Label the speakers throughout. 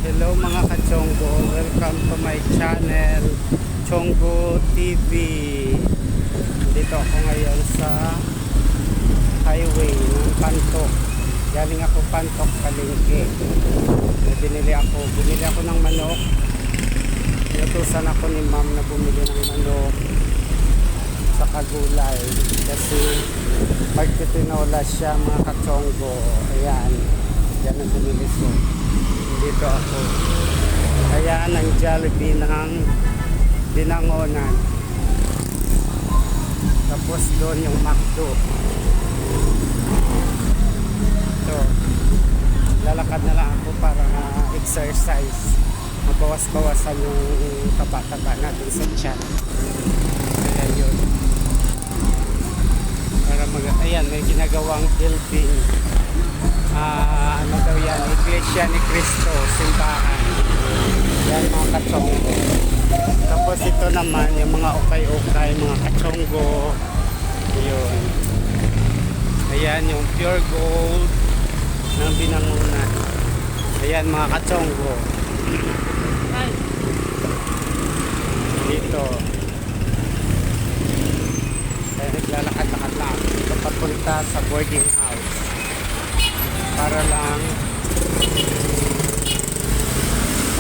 Speaker 1: Hello mga ka-Chonggo, welcome to my channel Chonggo TV. Dito ako ngayon sa highway ng Pantok. Galing ako Pantok, Palengke. Bumili ako ng manok. Inutusan ako ni ma'am na bumili ng manok sa kagulay kasi magtitinola siya mga ka-Chonggo. Ayan, yan ang bumili ko. Dito ako. Ayan ang Jollibee ng Binangonan. Tapos doon yung McDo. So, lalakad na lang ako para exercise. Mabawas-bawasan yung taba-taba natin sa tiyan. Kaya yun. Para ayan, may ginagawang building. Ano daw yan, Iglesia ni Cristo, simbahan. Yan mga ka-Chonggo. Tapos ito naman yung mga ukay-ukay, mga ka-Chonggo. Yun. Ayan yung pure gold ng Binangonan. Ayan mga ka-Chonggo. Dito. Kaya naglalakad-lakad lang. Ito papunta sa boarding house. Para lang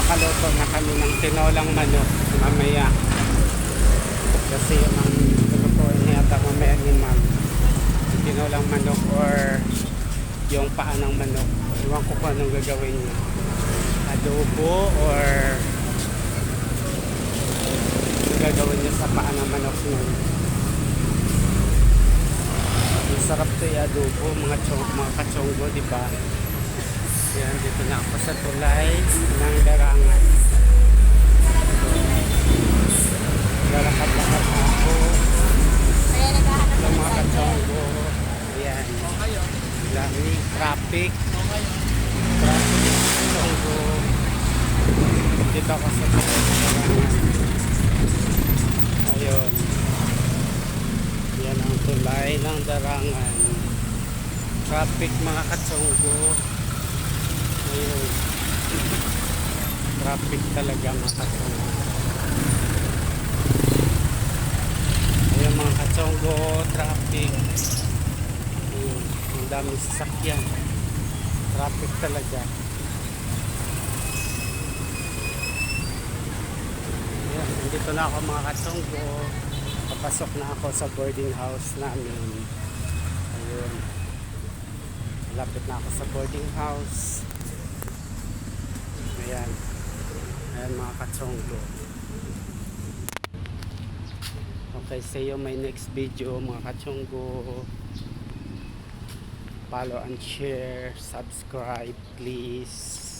Speaker 1: makaluto na kami ng tinolang manok mamaya. Kasi yun ang lulutuin niya ata mamaya ni ma'am. Tinolang manok or yung paa ng manok. Iwan ko kung anong gagawin niya. Adobo or gagawin niya sa paa ng manok niya. Sarap to i-adobo mga ka-Chonggo, di ba? Yan, dito na ako sa tulay ng Darangan. Lalakad-lakad na ako sa mga ka-Chonggo. Ayan. Daming traffic. Chonggo. Dito ako sa tulay ng Darangan. Ayun. Yan ang tulay ng Darangan. Traffic mga ka-Chonggo. Ayun. Traffic talaga mga ka-Chonggo. Ayun mga ka-Chonggo, traffic. Ayun. Ang daming sasakyan. Traffic talaga. Ayun. Nandito na ako mga ka-Chonggo. Papasok na ako sa boarding house namin. Ayun. Lapit na ako sa boarding house. Ayan. Ayan mga ka-Chonggo. Okay, see you my next video mga ka-Chonggo. Follow and share. Subscribe please.